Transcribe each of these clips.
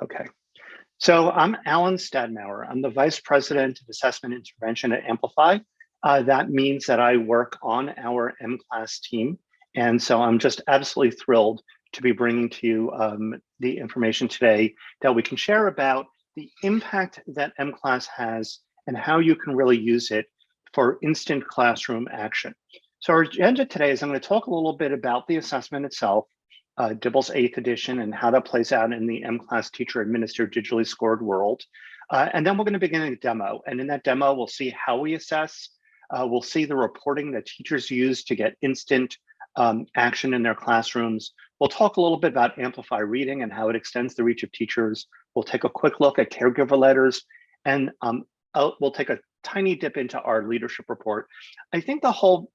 Okay. So I'm Alan Stadmauer. I'm the Vice President of Assessment Intervention at Amplify. That means that I work on our mCLASS team. And so I'm just absolutely thrilled to be bringing to you the information today that we can share about the impact that mCLASS has and how you can really use it for instant classroom action. So our agenda today is I'm going to talk a little bit about the assessment itself, DIBELS 8th edition, and how that plays out in the mCLASS teacher administered digitally scored world. And then we're going to begin a demo. And in that demo, we'll see how we assess. We'll see the reporting that teachers use to get instant action in their classrooms. We'll talk a little bit about Amplify Reading and how it extends the reach of teachers. We'll take a quick look at caregiver letters, and we'll take a tiny dip into our leadership report. I think the whole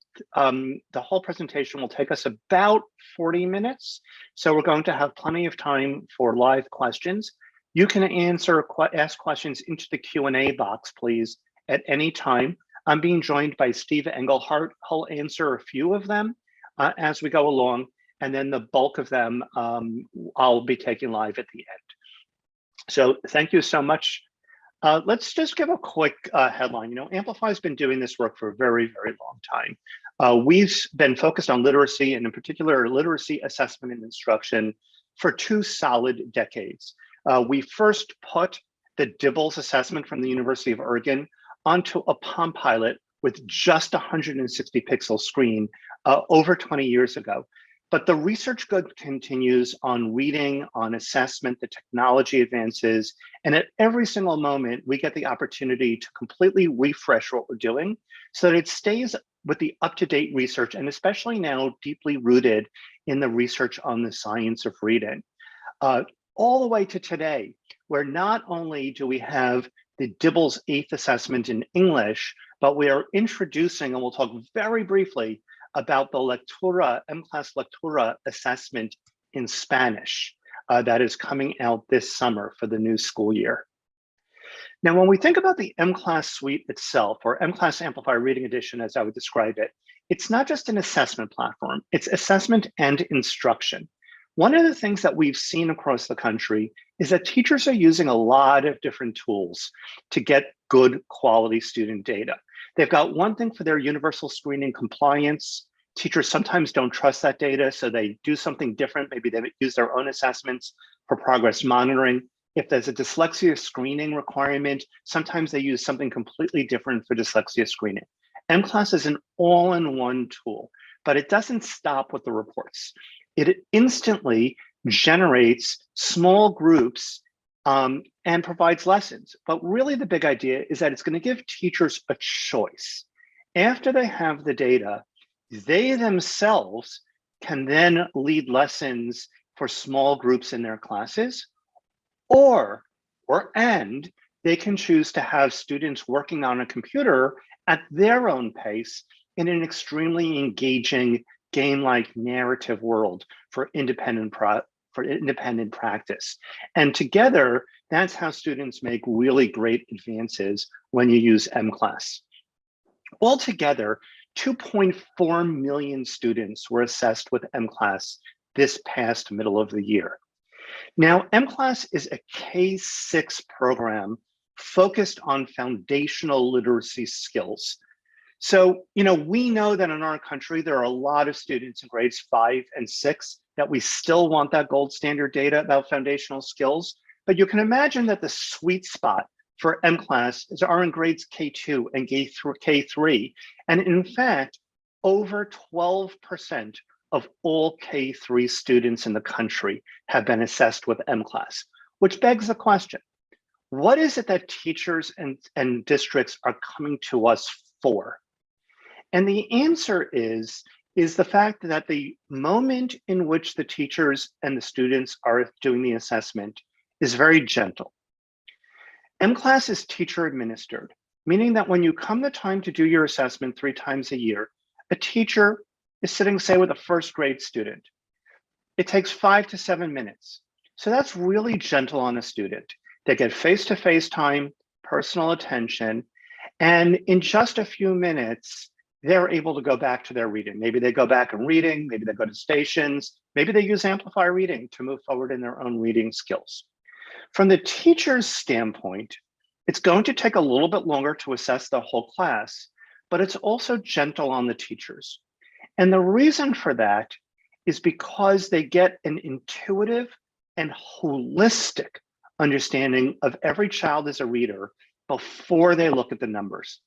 presentation will take us about 40 minutes. So we're going to have plenty of time for live questions. You can ask questions into the Q&A box, please, at any time. I'm being joined by Steve Engelhardt. He'll answer a few of them as we go along, and then the bulk of them I'll be taking live at the end. So thank you so much. Let's just give a quick headline. You know, Amplify's been doing this work for a very, very long time. We've been focused on literacy, and in particular, literacy assessment and instruction for 2 solid decades. We first put the DIBELS assessment from the University of Oregon onto a Palm Pilot with just 160 pixel screen over 20 years ago. But the research continues on reading, on assessment, the technology advances, and at every single moment, we get the opportunity to completely refresh what we're doing so that it stays with the up-to-date research, and especially now deeply rooted in the research on the science of reading. All the way to today, where not only do we have the DIBELS 8th assessment in English, but we are introducing, and we'll talk very briefly, about the Lectura, mCLASS Lectura assessment in Spanish that is coming out this summer for the new school year. Now, when we think about the mCLASS suite itself, or mCLASS Amplify Reading Edition, as I would describe it, it's not just an assessment platform, it's assessment and instruction. One of the things that we've seen across the country is that teachers are using a lot of different tools to get good quality student data. They've got one thing for their universal screening compliance. Teachers sometimes don't trust that data, so they do something different. Maybe they use their own assessments for progress monitoring. If there's a dyslexia screening requirement, sometimes they use something completely different for dyslexia screening. mCLASS is an all-in-one tool, but it doesn't stop with the reports. It instantly generates small groups and provides lessons. But really the big idea is that it's going to give teachers a choice. After they have the data, they themselves can then lead lessons for small groups in their classes, and they can choose to have students working on a computer at their own pace in an extremely engaging game-like narrative world for independent practice. And together, that's how students make really great advances when you use mCLASS. Altogether, 2.4 million students were assessed with mCLASS this past middle of the year. Now, mCLASS is a K-6 program focused on foundational literacy skills. So, you know, we know that in our country, there are a lot of students in grades 5 and 6 that we still want that gold standard data about foundational skills. But you can imagine that the sweet spot for mCLASS are in grades K2 and K3. And in fact, over 12% of all K3 students in the country have been assessed with mCLASS, which begs the question, what is it that teachers and districts are coming to us for? And the answer is the fact that the moment in which the teachers and the students are doing the assessment is very gentle. mCLASS is teacher administered, meaning that when you come the time to do your assessment 3 times a year, a teacher is sitting, say, with a first grade student. It takes 5 to 7 minutes. So that's really gentle on a student. They get face-to-face time, personal attention, and in just a few minutes, they're able to go back to their reading. Maybe they go back and reading, maybe they go to stations, maybe they use Amplify Reading to move forward in their own reading skills. From the teacher's standpoint, it's going to take a little bit longer to assess the whole class, but it's also gentle on the teachers. And the reason for that is because they get an intuitive and holistic understanding of every child as a reader before they look at the numbers.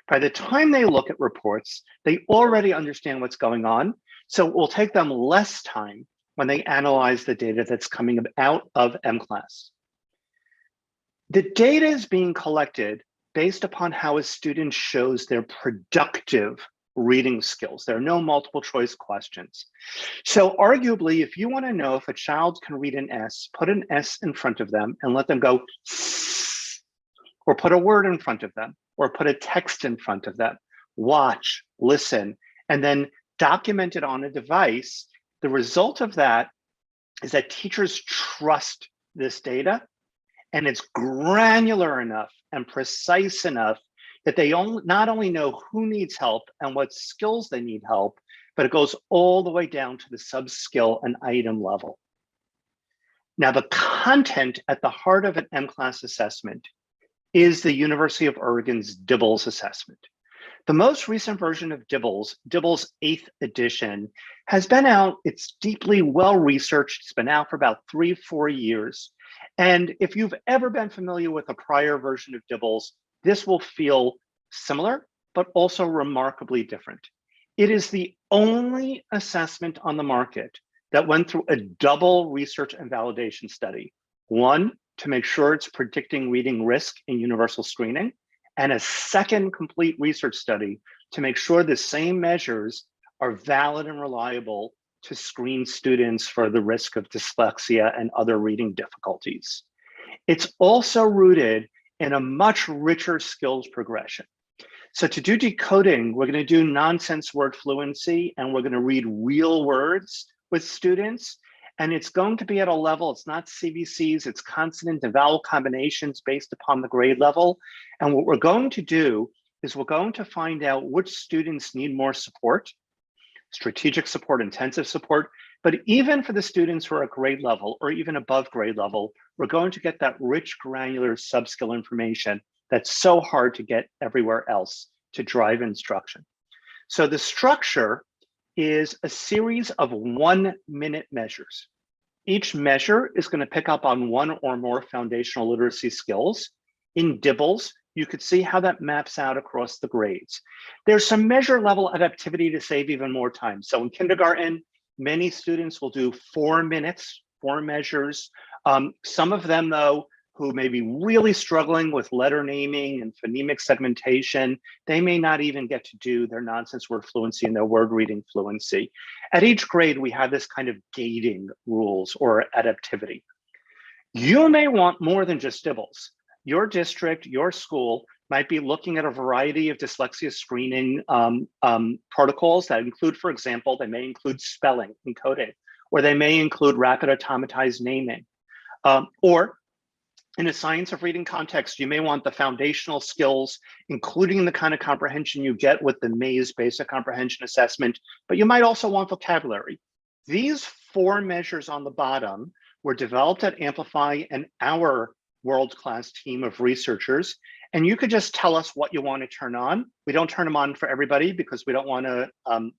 By the time they look at reports, they already understand what's going on, so it will take them less time when they analyze the data that's coming out of mCLASS. The data is being collected based upon how a student shows their productive reading skills. There are no multiple choice questions. So arguably, if you want to know if a child can read an S, put an S in front of them and let them go, or put a word in front of them, or put a text in front of them, watch, listen, and then document it on a device. The result of that is that teachers trust this data, and it's granular enough and precise enough that they not only know who needs help and what skills they need help, but it goes all the way down to the sub-skill and item level. Now, the content at the heart of an mCLASS assessment is the University of Oregon's DIBELS assessment. The most recent version of DIBELS, DIBELS 8th edition, has been out. It's deeply well-researched. It's been out for about 3-4 years. And if you've ever been familiar with a prior version of DIBELS, this will feel similar, but also remarkably different. It is the only assessment on the market that went through a double research and validation study. One, to make sure it's predicting reading risk in universal screening, and a second complete research study to make sure the same measures are valid and reliable to screen students for the risk of dyslexia and other reading difficulties. It's also rooted in a much richer skills progression. So to do decoding, we're going to do nonsense word fluency, and we're going to read real words with students. And it's going to be at a level, it's not CVCs, it's consonant and vowel combinations based upon the grade level. And what we're going to do is we're going to find out which students need more support, strategic support, intensive support. But even for the students who are at grade level or even above grade level, we're going to get that rich, granular sub-skill information that's so hard to get everywhere else to drive instruction. So the structure is a series of 1-minute measures. Each measure is going to pick up on one or more foundational literacy skills. In DIBELS, you could see how that maps out across the grades. There's some measure level adaptivity to save even more time. So in kindergarten, many students will do 4 minutes, 4 measures. Some of them, though, who may be really struggling with letter naming and phonemic segmentation, they may not even get to do their nonsense word fluency and their word reading fluency. At each grade, we have this kind of gating rules or adaptivity. You may want more than just DIBELS. Your district, your school might be looking at a variety of dyslexia screening protocols that include, for example, they may include spelling and coding, or they may include rapid automatized naming, or in a science of reading context, you may want the foundational skills, including the kind of comprehension you get with the Maze basic comprehension assessment, but you might also want vocabulary. These 4 measures on the bottom were developed at Amplify and our world-class team of researchers, and you could just tell us what you want to turn on. We don't turn them on for everybody because we don't want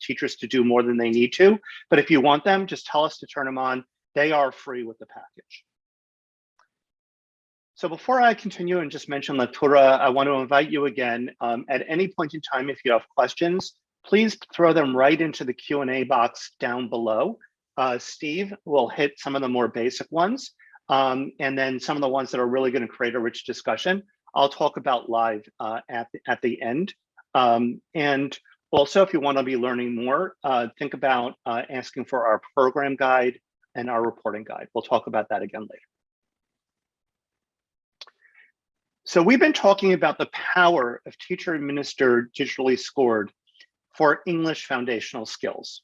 teachers to do more than they need to, but if you want them, just tell us to turn them on. They are free with the package. So before I continue and just mention Lectura, I want to invite you again, at any point in time, if you have questions, please throw them right into the Q&A box down below. Steve will hit some of the more basic ones, and then some of the ones that are really going to create a rich discussion, I'll talk about live at the end. And also, if you want to be learning more, think about asking for our program guide and our reporting guide. We'll talk about that again later. So we've been talking about the power of teacher-administered digitally scored for English foundational skills.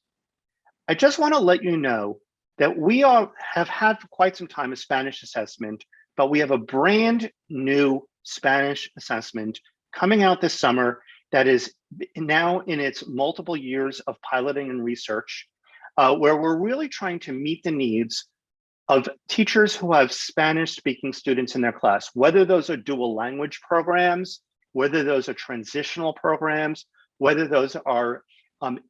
I just want to let you know that we have had for quite some time a Spanish assessment, but we have a brand new Spanish assessment coming out this summer that is now in its multiple years of piloting and research, where we're really trying to meet the needs of teachers who have Spanish-speaking students in their class, whether those are dual language programs, whether those are transitional programs, whether those are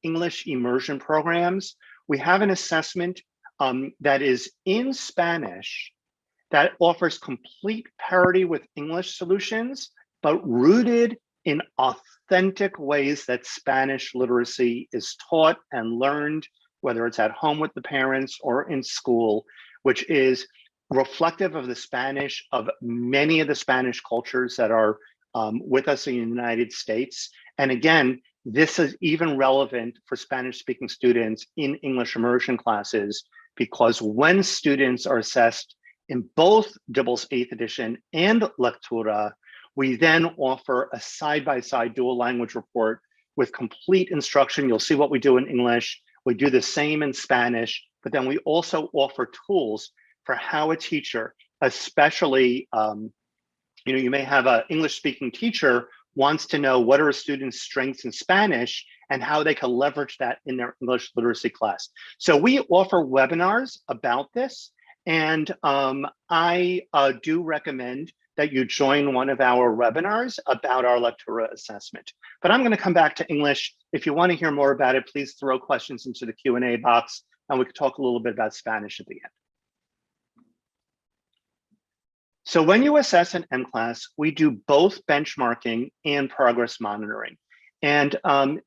English immersion programs. We have an assessment that is in Spanish that offers complete parity with English solutions, but rooted in authentic ways that Spanish literacy is taught and learned, whether it's at home with the parents or in school, which is reflective of the Spanish, of many of the Spanish cultures that are with us in the United States. And again, this is even relevant for Spanish-speaking students in English immersion classes, because when students are assessed in both DIBELS 8th edition and Lectura, we then offer a side-by-side dual language report with complete instruction. You'll see what we do in English. We do the same in Spanish, but then we also offer tools for how a teacher, especially, you may have an English-speaking teacher wants to know what are a student's strengths in Spanish and how they can leverage that in their English literacy class. So we offer webinars about this, and I do recommend that you join one of our webinars about our Lectura assessment. But I'm going to come back to English. If you want to hear more about it, please throw questions into the Q&A box, and we can talk a little bit about Spanish at the end. So when you assess an mCLASS, we do both benchmarking and progress monitoring. And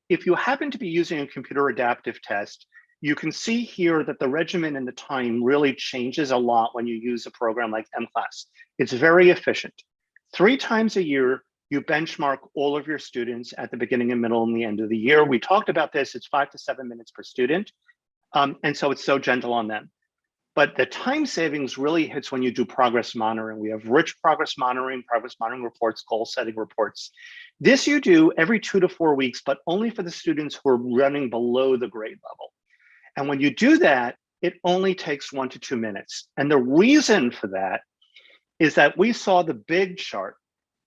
if you happen to be using a computer adaptive test, you can see here that the regimen and the time really changes a lot when you use a program like mCLASS. It's very efficient. 3 times a year, you benchmark all of your students at the beginning and middle and the end of the year. We talked about this, it's 5 to 7 minutes per student. And so it's so gentle on them. But the time savings really hits when you do progress monitoring. We have rich progress monitoring reports, goal setting reports. This you do every 2 to 4 weeks, but only for the students who are running below the grade level. And when you do that, it only takes 1 to 2 minutes. And the reason for that is that we saw the big chart.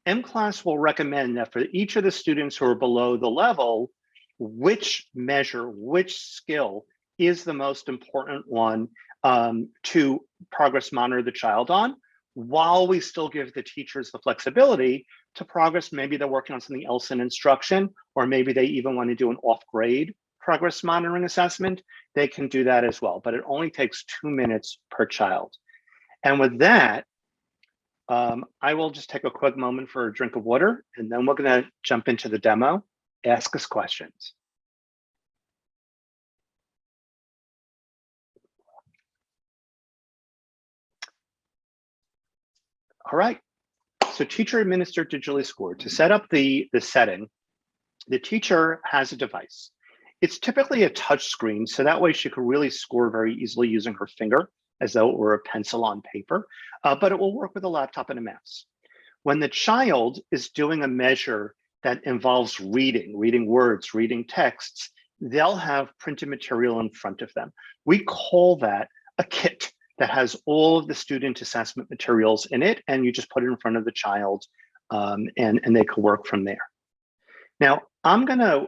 mCLASS will recommend that for each of the students who are below the level, which measure, which skill is the most important one to progress monitor the child on, while we still give the teachers the flexibility to progress. Maybe they're working on something else in instruction, or maybe they even want to do an off-grade progress monitoring assessment. They can do that as well, but it only takes 2 minutes per child. And with that, I will just take a quick moment for a drink of water, and then we're going to jump into the demo. Ask us questions. All right, so teacher administered digitally scored. To set up the setting, the teacher has a device. It's typically a touch screen, so that way she can really score very easily using her finger as though it were a pencil on paper, but it will work with a laptop and a mouse. When the child is doing a measure that involves reading words, reading texts, they'll have printed material in front of them. We call that a kit that has all of the student assessment materials in it, and you just put it in front of the child, and they can work from there. Now, I'm gonna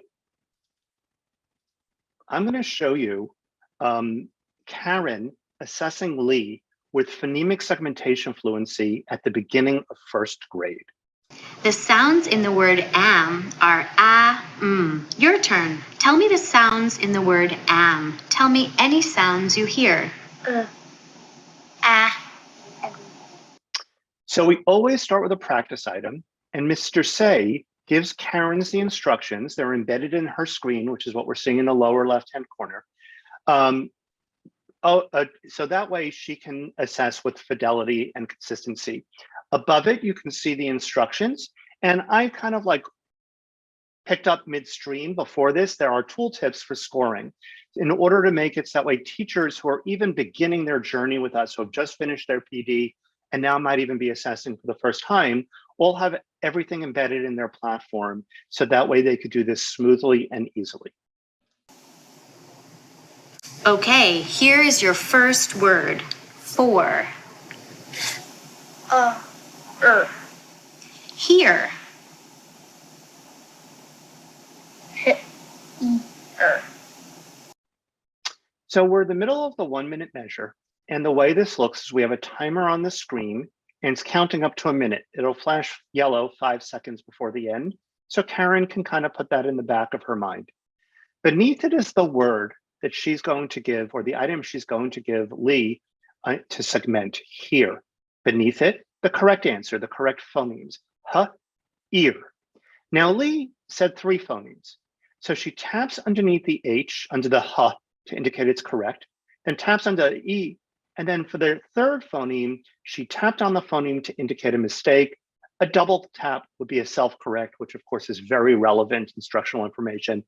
show you Karen assessing Lee with phonemic segmentation fluency at the beginning of 1st grade. The sounds in the word am are Your turn. Tell me the sounds in the word am. Tell me any sounds you hear. So we always start with a practice item, and Mr. Say gives Karen's the instructions. They're embedded in her screen, which is what we're seeing in the lower left-hand corner. So that way she can assess with fidelity and consistency. Above it, you can see the instructions, and I kind of like picked up midstream before this. There are tooltips for scoring in order to make it so that way teachers who are even beginning their journey with us, who have just finished their PD and now might even be assessing for the first time, all have everything embedded in their platform, so that way they could do this smoothly and easily. Okay, here is your first word. 4. Here. So we're in the middle of the 1-minute measure, And the way this looks is we have a timer on the screen and it's counting up to a minute. It'll flash yellow 5 seconds before the end. So Karen can kind of put that in the back of her mind. Beneath it is the word that she's going to give, or the item she's going to give Lee to segment here. Beneath it, the correct answer, the correct phonemes, ear. Now Lee said 3 phonemes. So she taps underneath the H, under the to indicate it's correct, then taps on the E, and then for the 3rd phoneme, she tapped on the phoneme to indicate a mistake. A double tap would be a self-correct, which of course is very relevant instructional information,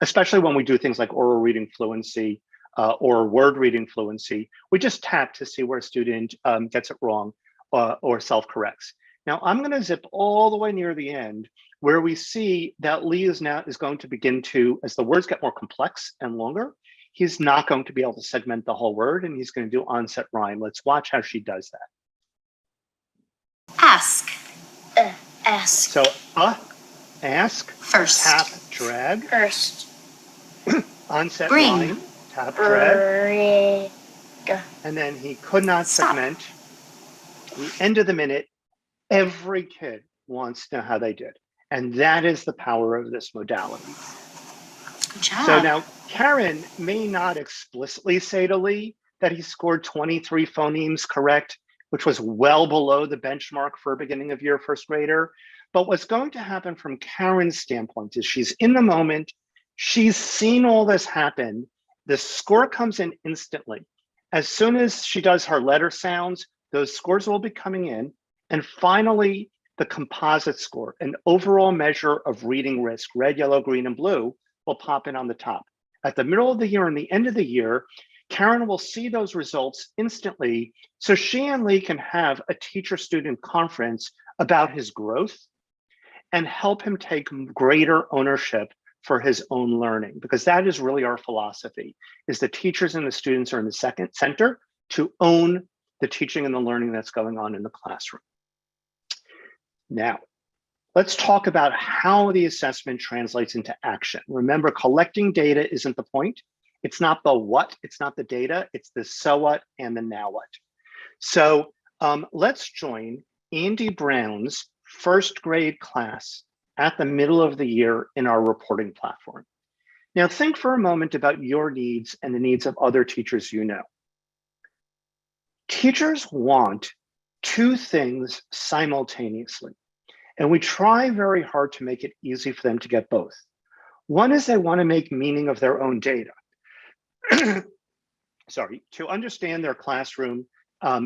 especially when we do things like oral reading fluency or word reading fluency. We just tap to see where a student gets it wrong or self-corrects. Now I'm going to zip all the way near the end where we see that Lee is going to begin to, as the words get more complex and longer, he's not going to be able to segment the whole word and he's going to do onset rhyme. Let's watch how she does that. Ask. Ask. So, ask. First. Tap, drag. First. Onset Bring. line. Tap, drag. Bring. And then he could not Stop. segment. The end of the minute, every kid wants to know how they did. And that is the power of this modality. Good job. So now Karen may not explicitly say to Lee that he scored 23 phonemes correct, which was well below the benchmark for a beginning of year first grader. But what's going to happen from Karen's standpoint is she's in the moment, she's seen all this happen, the score comes in instantly. As soon as she does her letter sounds, those scores will be coming in. And finally, the composite score, an overall measure of reading risk, red, yellow, green, and blue, will pop in on the top. At the middle of the year and the end of the year, Karen will see those results instantly, so she and Lee can have a teacher-student conference about his growth and help him take greater ownership for his own learning, because that is really our philosophy, is the teachers and the students are in the center to own the teaching and the learning that's going on in the classroom. Now, let's talk about how the assessment translates into action. Remember, collecting data isn't the point. It's not the what, it's not the data, it's the so what and the now what. So let's join Andy Brown's first grade class at the middle of the year in our reporting platform. Now think for a moment about your needs and the needs of other teachers you know. Teachers want 2 things simultaneously, and we try very hard to make it easy for them to get both. One is they want to make meaning of their own data. Sorry, to understand their classroom,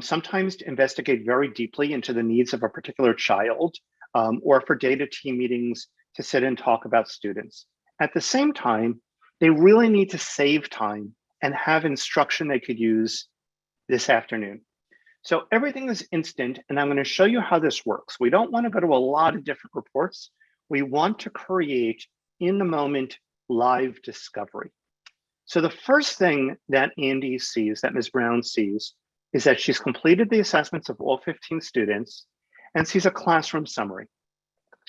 sometimes to investigate very deeply into the needs of a particular child, or for data team meetings to sit and talk about students. At the same time, they really need to save time and have instruction they could use this afternoon. So everything is instant, and I'm going to show you how this works. We don't want to go to a lot of different reports. We want to create in the moment live discovery. So the first thing that Andy sees, that Ms. Brown sees, is that she's completed the assessments of all 15 students and sees a classroom summary.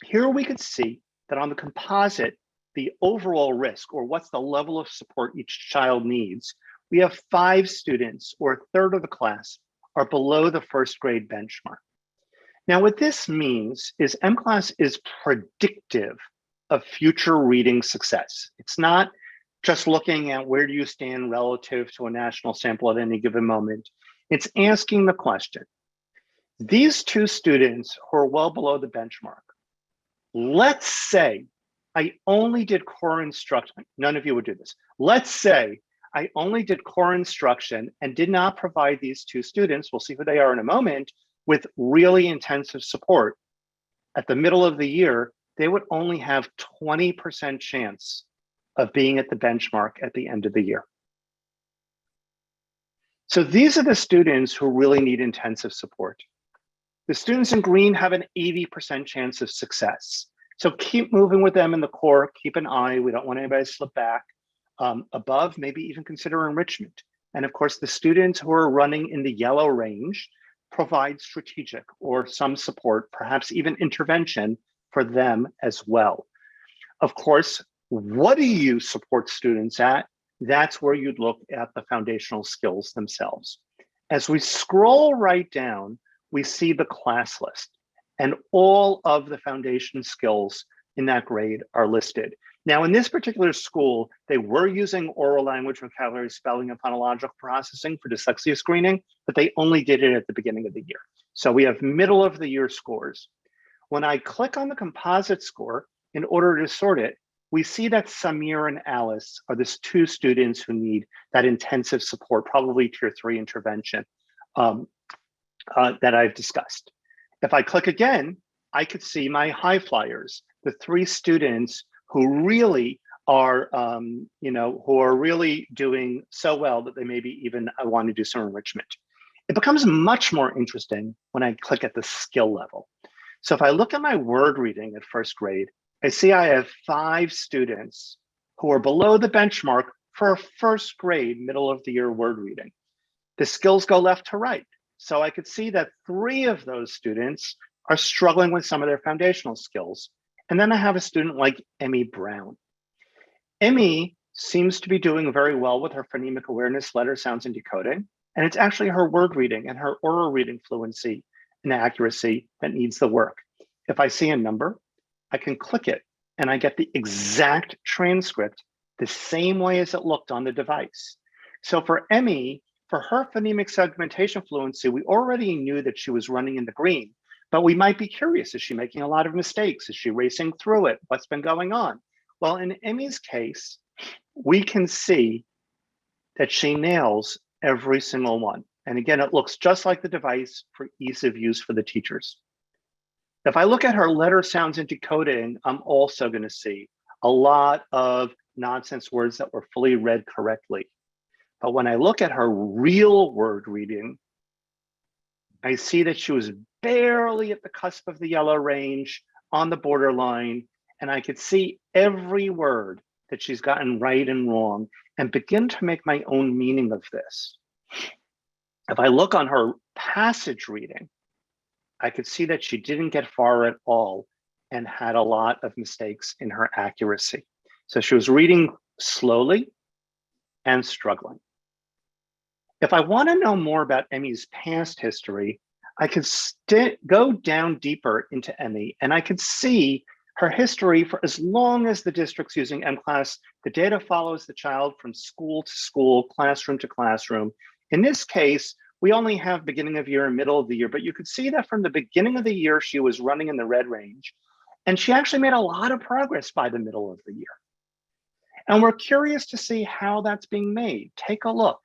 Here we could see that on the composite, the overall risk, or what's the level of support each child needs, we have 5 students, or a third of the class, are below the first grade benchmark. Now what this means is mCLASS is predictive of future reading success. It's not just looking at where do you stand relative to a national sample at any given moment. It's asking the question, these 2 students who are well below the benchmark, let's say I only did core instruction. None of you would do this. Let's say I only did core instruction and did not provide these 2 students, we'll see who they are in a moment, with really intensive support. At the middle of the year, they would only have 20% chance of being at the benchmark at the end of the year. So these are the students who really need intensive support. The students in green have an 80% chance of success. So keep moving with them in the core, keep an eye. We don't want anybody to slip back. Above, maybe even consider enrichment. And of course, the students who are running in the yellow range provide strategic or some support, perhaps even intervention for them as well. Of course, what do you support students at? That's where you'd look at the foundational skills themselves. As we scroll right down, we see the class list, and all of the foundation skills in that grade are listed. Now, in this particular school, they were using oral language, vocabulary, spelling, and phonological processing for dyslexia screening, but they only did it at the beginning of the year. So we have middle of the year scores. When I click on the composite score, in order to sort it, we see that Samir and Alice are the two students who need that intensive support, probably tier 3 intervention that I've discussed. If I click again, I could see my high flyers, the 3 students who really are, who are really doing so well that they maybe even want to do some enrichment. It becomes much more interesting when I click at the skill level. So if I look at my word reading at first grade, I see I have 5 students who are below the benchmark for a first grade, middle of the year word reading. The skills go left to right. So I could see that 3 of those students are struggling with some of their foundational skills. And then I have a student like Emmy Brown. Emmy seems to be doing very well with her phonemic awareness, letter sounds, and decoding. And it's actually her word reading and her oral reading fluency and accuracy that needs the work. If I see a number, I can click it and I get the exact transcript the same way as it looked on the device. So for Emmy, for her phonemic segmentation fluency, we already knew that she was running in the green, but we might be curious, is she making a lot of mistakes? Is she racing through it? What's been going on? Well, in Emmy's case, we can see that she nails every single one. And again, it looks just like the device for ease of use for the teachers. If I look at her letter sounds and decoding, I'm also going to see a lot of nonsense words that were fully read correctly. But when I look at her real word reading, I see that she was barely at the cusp of the yellow range, on the borderline, and I could see every word that she's gotten right and wrong and begin to make my own meaning of this. If I look on her passage reading, I could see that she didn't get far at all and had a lot of mistakes in her accuracy. So she was reading slowly and struggling. If I want to know more about Emmy's past history, I could go down deeper into Emmy and I could see her history for as long as the district's using mCLASS. The data follows the child from school to school, classroom to classroom. In this case, we only have beginning of year and middle of the year, but you could see that from the beginning of the year, she was running in the red range. And she actually made a lot of progress by the middle of the year. And we're curious to see how that's being made. Take a look.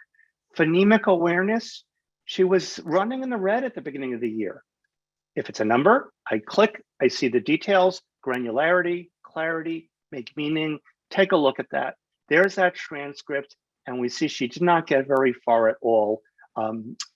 Phonemic awareness, she was running in the red at the beginning of the year. If it's a number, I click, I see the details, granularity, clarity, make meaning. Take a look at that. There's that transcript, and we see she did not get very far at all.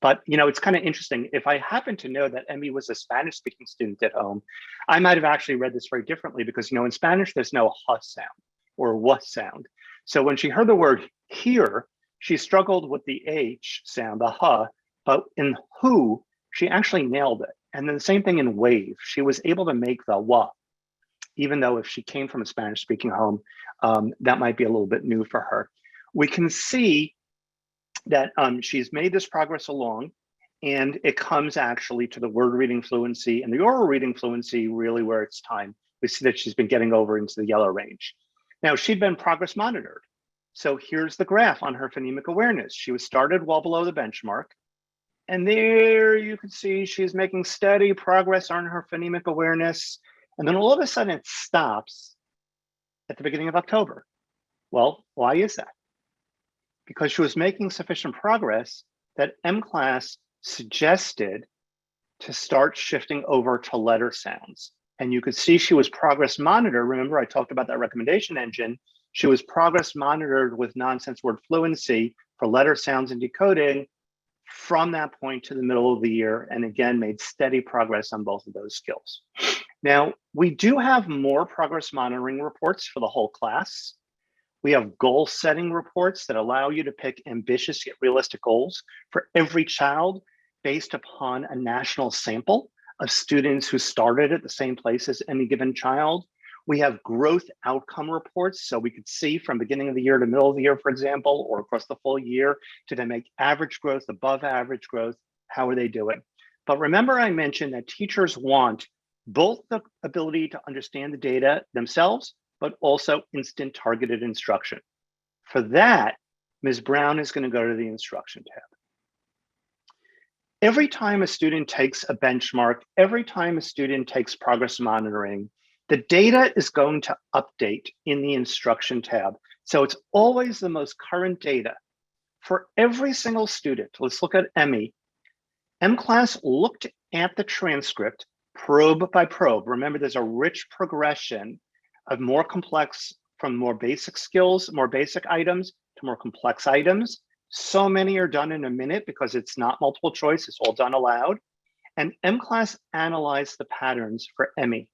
But it's kind of interesting. If I happen to know that Emmy was a Spanish-speaking student at home, I might have actually read this very differently because in Spanish there's no huh sound or what sound. So when she heard the word here, she struggled with the H sound, the huh, but in who, she actually nailed it. And then the same thing in wave. She was able to make the wah, even though if she came from a Spanish-speaking home, that might be a little bit new for her. We can see that she's made this progress along, and it comes actually to the word reading fluency and the oral reading fluency really where it's time. We see that she's been getting over into the yellow range. Now, she'd been progress monitored. So here's the graph on her phonemic awareness. She was started well below the benchmark. And there you can see she's making steady progress on her phonemic awareness. And then all of a sudden it stops at the beginning of October. Well, why is that? Because she was making sufficient progress that mCLASS suggested to start shifting over to letter sounds. And you could see she was progress monitored. Remember, I talked about that recommendation engine. She was progress monitored with nonsense word fluency for letter sounds and decoding from that point to the middle of the year, and again, made steady progress on both of those skills. Now, we do have more progress monitoring reports for the whole class. We have goal setting reports that allow you to pick ambitious yet realistic goals for every child based upon a national sample of students who started at the same place as any given child. We have growth outcome reports, so we could see from beginning of the year to middle of the year, for example, or across the full year, did they make average growth, above average growth? How are they doing? But remember, I mentioned that teachers want both the ability to understand the data themselves, but also instant targeted instruction. For that, Ms. Brown is going to go to the instruction tab. Every time a student takes a benchmark, every time a student takes progress monitoring, the data is going to update in the instruction tab. So it's always the most current data. For every single student, let's look at Emmy. mCLASS looked at the transcript probe by probe. Remember, there's a rich progression of more complex, from more basic skills, more basic items to more complex items. So many are done in a minute because it's not multiple choice, it's all done aloud. And mCLASS analyzed the patterns for Emmy.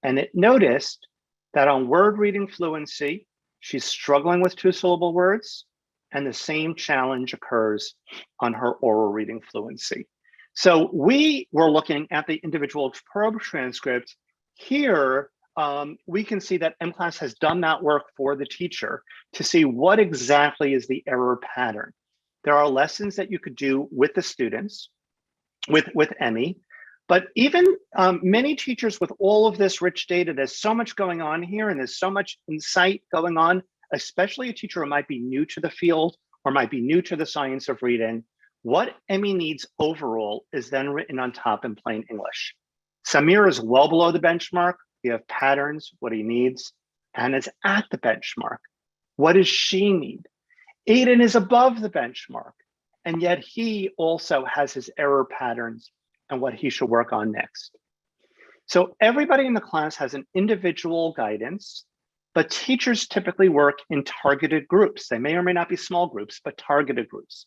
And it noticed that on word reading fluency, she's struggling with two-syllable words, and the same challenge occurs on her oral reading fluency. So we were looking at the individual probe transcript. Here, we can see that mCLASS has done that work for the teacher to see what exactly is the error pattern. There are lessons that you could do with the students, with Emmy, but even many teachers with all of this rich data, there's so much going on here and there's so much insight going on, especially a teacher who might be new to the field or might be new to the science of reading. What Emmy needs overall is then written on top in plain English. Samir is well below the benchmark. We have patterns, what he needs, and is at the benchmark. What does she need? Aiden is above the benchmark, and yet he also has his error patterns and what he should work on next. So everybody in the class has an individual guidance, but teachers typically work in targeted groups. They may or may not be small groups, but targeted groups.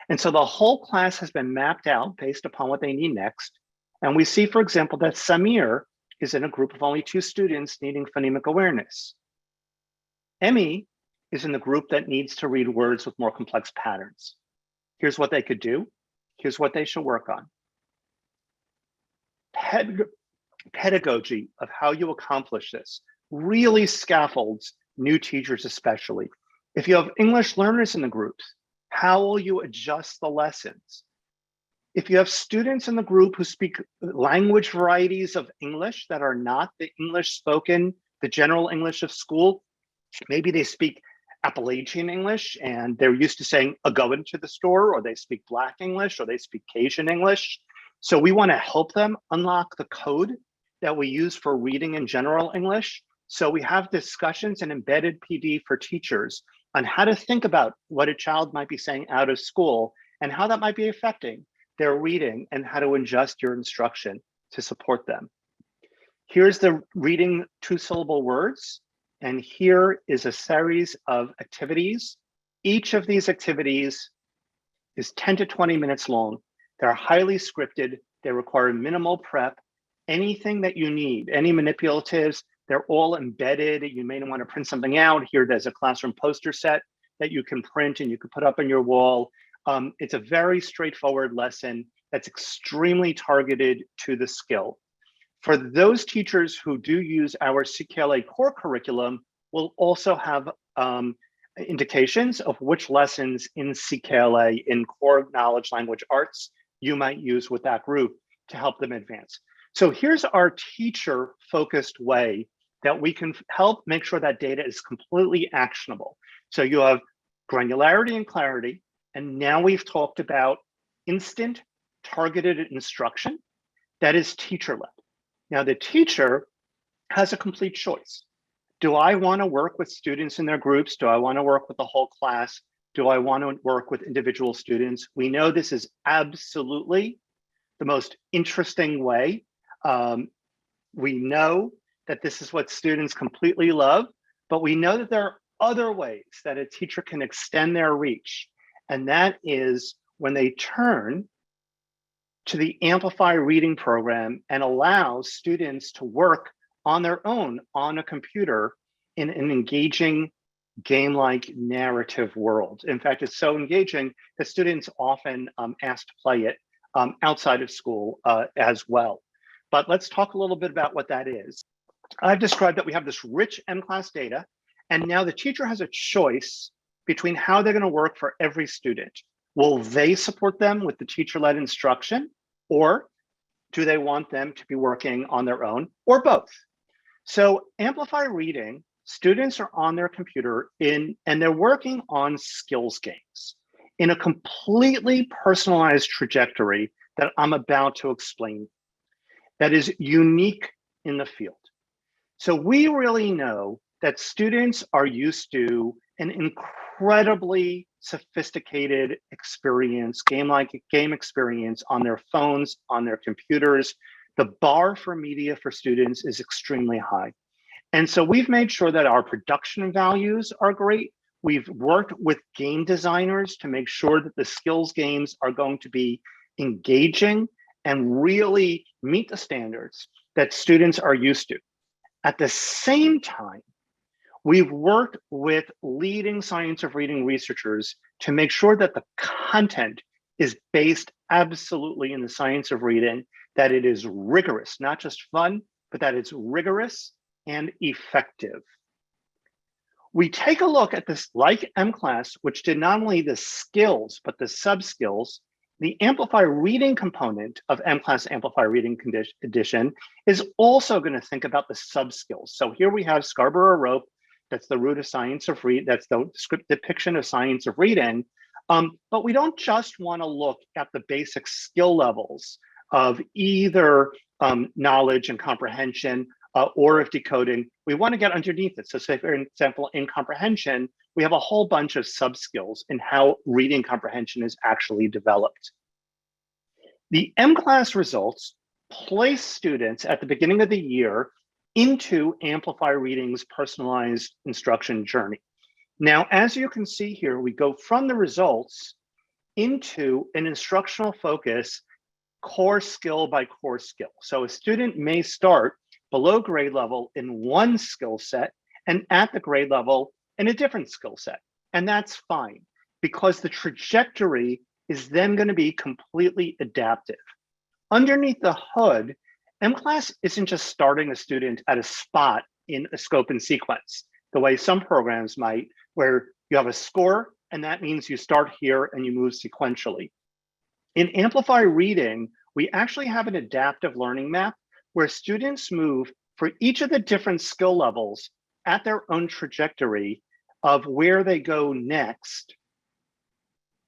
And so the whole class has been mapped out based upon what they need next. And we see, for example, that Samir is in a group of only 2 students needing phonemic awareness. Emmy is in the group that needs to read words with more complex patterns. Here's what they could do. Here's what they should work on. Pedagogy of how you accomplish this really scaffolds new teachers especially. If you have English learners in the groups, how will you adjust the lessons? If you have students in the group who speak language varieties of English that are not the English spoken, the general English of school, maybe they speak Appalachian English and they're used to saying a going to the store, or they speak Black English, or they speak Cajun English. So we want to help them unlock the code that we use for reading in general English. So we have discussions and embedded PD for teachers on how to think about what a child might be saying out of school and how that might be affecting their reading and how to adjust your instruction to support them. Here's the reading 2-syllable words. And here is a series of activities. Each of these activities is 10 to 20 minutes long. They're highly scripted. They require minimal prep. Anything that you need, any manipulatives, they're all embedded. You may want to print something out. Here, there's a classroom poster set that you can print and you can put up on your wall. It's a very straightforward lesson that's extremely targeted to the skill. For those teachers who do use our CKLA core curriculum, we'll also have indications of which lessons in CKLA, in core knowledge language arts, you might use with that group to help them advance. So here's our teacher-focused way that we can help make sure that data is completely actionable. So you have granularity and clarity, and now we've talked about instant targeted instruction that is teacher-led. Now the teacher has a complete choice. Do I want to work with students in their groups? Do I want to work with the whole class? Do I want to work with individual students? We know this is absolutely the most interesting way. We know that this is what students completely love, but we know that there are other ways that a teacher can extend their reach. And that is when they turn to the Amplify Reading program and allow students to work on their own on a computer in an engaging game-like narrative world. In fact, it's so engaging that students often ask to play it outside of school as well. But let's talk a little bit about what that is. I've described that we have this rich mCLASS data, and now the teacher has a choice between how they're going to work for every student. Will they support them with the teacher-led instruction, or do they want them to be working on their own, or both? So Amplify Reading, students are on their computer and they're working on skills games in a completely personalized trajectory that I'm about to explain that is unique in the field. So we really know that students are used to an incredibly sophisticated experience, game experience on their phones, on their computers. The bar for media for students is extremely high. And so we've made sure that our production values are great. We've worked with game designers to make sure that the skills games are going to be engaging and really meet the standards that students are used to. At the same time, we've worked with leading science of reading researchers to make sure that the content is based absolutely in the science of reading, that it is rigorous, not just fun, but that it's rigorous and effective. We take a look at this, like mCLASS, which did not only the skills, but the sub-skills. The Amplify Reading component of mCLASS Amplify Reading Edition is also going to think about the sub-skills. So here we have Scarborough Rope, that's the root of science of read, that's the script depiction of science of reading. But we don't just want to look at the basic skill levels of either knowledge and comprehension or of decoding. We want to get underneath it. So say, for example, in comprehension, we have a whole bunch of sub-skills in how reading comprehension is actually developed. The mCLASS results place students at the beginning of the year into Amplify Reading's personalized instruction journey. Now, as you can see here, we go from the results into an instructional focus, core skill by core skill. So a student may start below grade level in one skill set and at the grade level in a different skill set. And that's fine, because the trajectory is then going to be completely adaptive. Underneath the hood, mCLASS isn't just starting a student at a spot in a scope and sequence, the way some programs might, where you have a score, and that means you start here and you move sequentially. In Amplify Reading, we actually have an adaptive learning map where students move for each of the different skill levels at their own trajectory of where they go next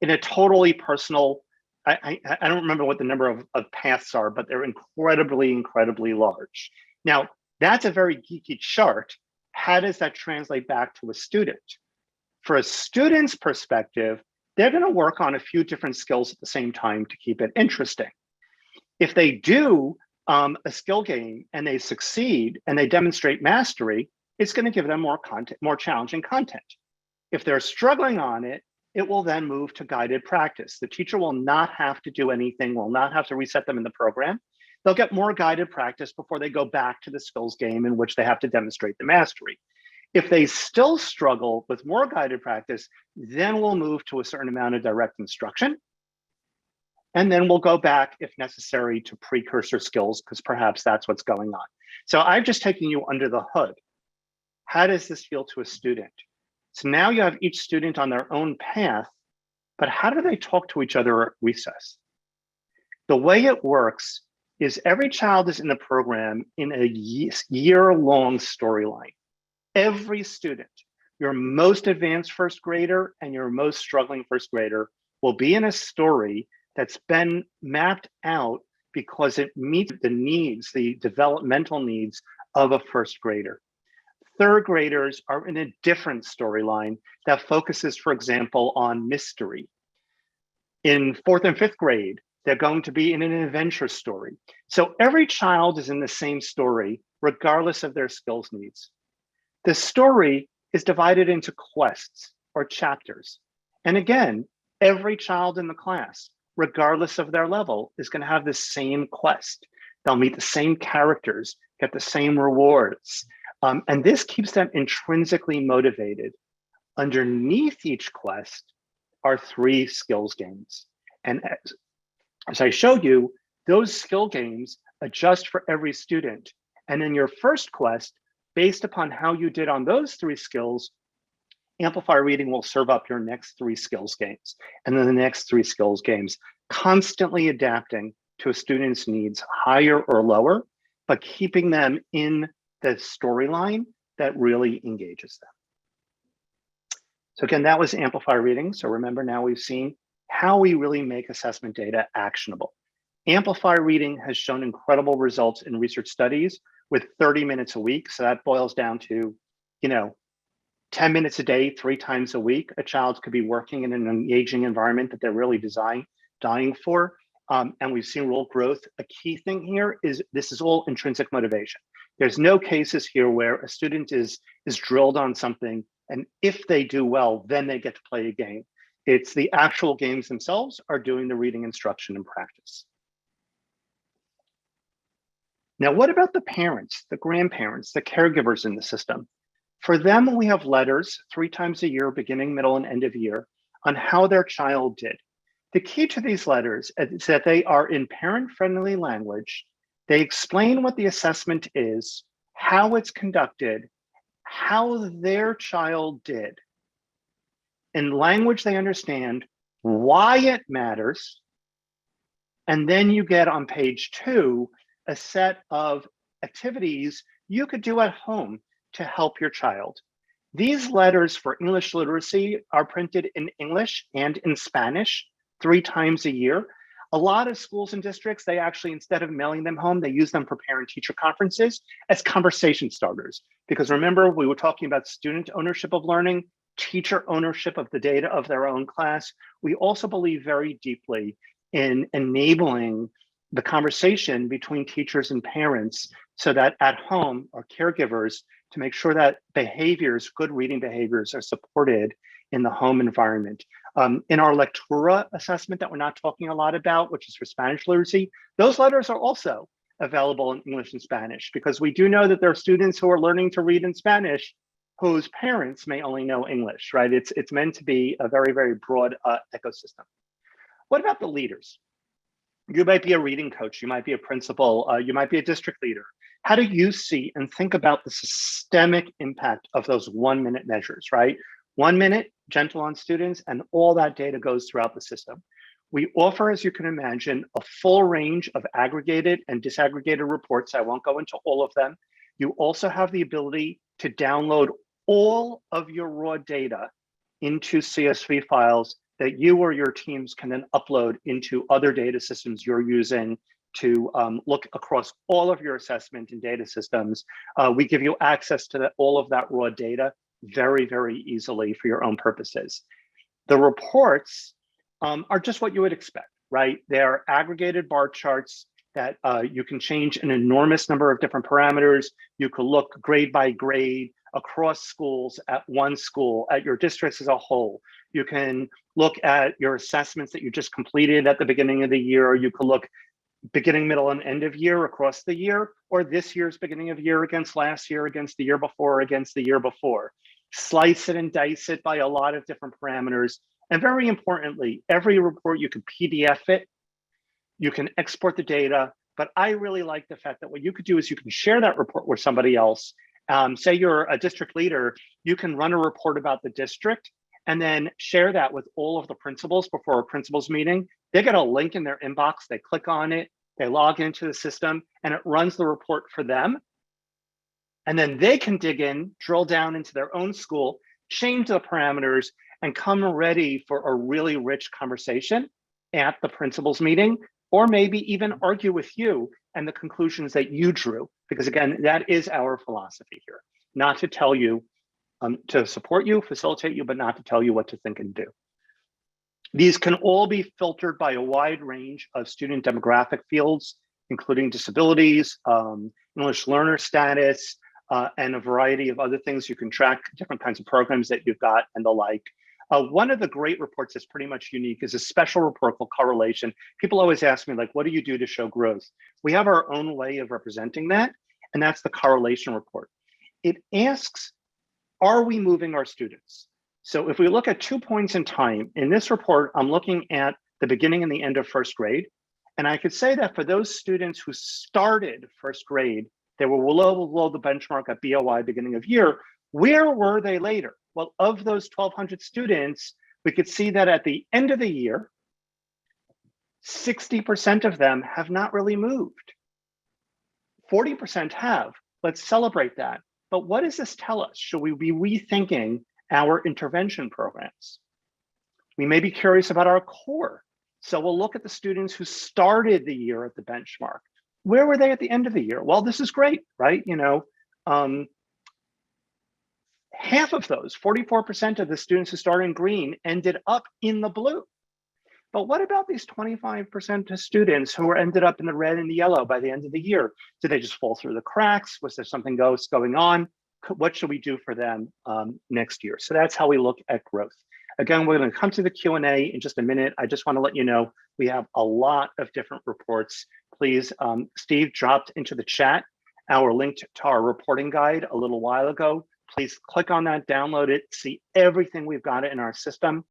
in a totally personal, I don't remember what the number of paths are, but they're incredibly large. Now, that's a very geeky chart. How does that translate back to a student? For a student's perspective, they're going to work on a few different skills at the same time to keep it interesting. If they do a skill game and they succeed and they demonstrate mastery, it's going to give them more content, more challenging content. If they're struggling on it, it will then move to guided practice. The teacher will not have to do anything, will not have to reset them in the program. They'll get more guided practice before they go back to the skills game in which they have to demonstrate the mastery. If they still struggle with more guided practice, then we'll move to a certain amount of direct instruction. And then we'll go back, if necessary, to precursor skills, because perhaps that's what's going on. So I've just taken you under the hood. How does this feel to a student? So now you have each student on their own path, but how do they talk to each other at recess? The way it works is every child is in the program in a year-long storyline. Every student, your most advanced first grader and your most struggling first grader, will be in a story that's been mapped out because it meets the needs, the developmental needs of a first grader. Third graders are in a different storyline that focuses, for example, on mystery. In fourth and fifth grade, they're going to be in an adventure story. So every child is in the same story, regardless of their skills needs. The story is divided into quests or chapters. And again, every child in the class, regardless of their level, is going to have the same quest. They'll meet the same characters, get the same rewards. And this keeps them intrinsically motivated. Underneath each quest are 3 skills games. And as I showed you, those skill games adjust for every student. And in your first quest, based upon how you did on those 3 skills, Amplify Reading will serve up your next 3 skills games, and then the next 3 skills games, constantly adapting to a student's needs, higher or lower, but keeping them in the storyline that really engages them. So again, that was Amplify Reading. So remember, now we've seen how we really make assessment data actionable. Amplify Reading has shown incredible results in research studies with 30 minutes a week. So that boils down to, 10 minutes a day, 3 times a week. A child could be working in an engaging environment that they're really dying for. And we've seen real growth. A key thing here is this is all intrinsic motivation. There's no cases here where a student is drilled on something, and if they do well, then they get to play a game. It's the actual games themselves are doing the reading instruction and practice. Now, what about the parents, the grandparents, the caregivers in the system? For them, we have letters 3 times a year, beginning, middle, and end of year, on how their child did. The key to these letters is that they are in parent-friendly language. They explain what the assessment is, how it's conducted, how their child did, in language they understand, why it matters, and then you get on page 2 a set of activities you could do at home to help your child. These letters for English literacy are printed in English and in Spanish 3 times a year. A lot of schools and districts, they actually, instead of mailing them home, they use them for parent-teacher conferences as conversation starters. Because remember, we were talking about student ownership of learning, teacher ownership of the data of their own class. We also believe very deeply in enabling the conversation between teachers and parents so that at home, our caregivers, to make sure that behaviors, good reading behaviors, are supported in the home environment. In our Lectura assessment that we're not talking a lot about, which is for Spanish literacy, those letters are also available in English and Spanish, because we do know that there are students who are learning to read in Spanish whose parents may only know English, right? It's meant to be a very, very broad ecosystem. What about the leaders? You might be a reading coach, you might be a principal, you might be a district leader. How do you see and think about the systemic impact of those 1-minute measures, right? 1 minute, gentle on students, and all that data goes throughout the system. We offer, as you can imagine, a full range of aggregated and disaggregated reports. I won't go into all of them. You also have the ability to download all of your raw data into CSV files that you or your teams can then upload into other data systems you're using to look across all of your assessment and data systems. We give you access to all of that raw data very, very easily for your own purposes. The reports are just what you would expect, right? They're aggregated bar charts that you can change an enormous number of different parameters. You could look grade by grade across schools, at one school, at your districts as a whole. You can look at your assessments that you just completed at the beginning of the year. You could look beginning, middle, and end of year across the year, or this year's beginning of year against last year, against the year before, against the year before. Slice it and dice it by a lot of different parameters. And very importantly, every report you can PDF it, you can export the data, but I really like the fact that what you could do is you can share that report with somebody else. Say you're a district leader, you can run a report about the district and then share that with all of the principals before a principals meeting. They get a link in their inbox, they click on it, they log into the system, and it runs the report for them. And then they can dig in, drill down into their own school, change the parameters, and come ready for a really rich conversation at the principals meeting, or maybe even argue with you and the conclusions that you drew. Because again, that is our philosophy here, not to tell you, to support you, facilitate you, but not to tell you what to think and do. These can all be filtered by a wide range of student demographic fields, including disabilities, English learner status, and a variety of other things. You can track different kinds of programs that you've got and the like. One of the great reports that's pretty much unique is a special report called correlation. People always ask me, like, what do you do to show growth? We have our own way of representing that, and that's the correlation report. It asks, are we moving our students? So if we look at 2 points in time, in this report, I'm looking at the beginning and the end of first grade. And I could say that for those students who started first grade They were below the benchmark at BOI beginning of year. Where were they later? Well, of those 1,200 students, we could see that at the end of the year, 60% of them have not really moved. 40% have. Let's celebrate that. But what does this tell us? Should we be rethinking our intervention programs? We may be curious about our core. So we'll look at the students who started the year at the benchmark. Where were they at the end of the year? Well, this is great, right? Half of those, 44% of the students who started in green ended up in the blue. But what about these 25% of students who ended up in the red and the yellow by the end of the year? Did they just fall through the cracks? Was there something else going on? What should we do for them next year? So that's how we look at growth. Again, we're going to come to the Q&A in just a minute. I just want to let you know we have a lot of different reports. Please, Steve dropped into the chat our link to our reporting guide a little while ago. Please click on that, download it, see everything we've got in our system.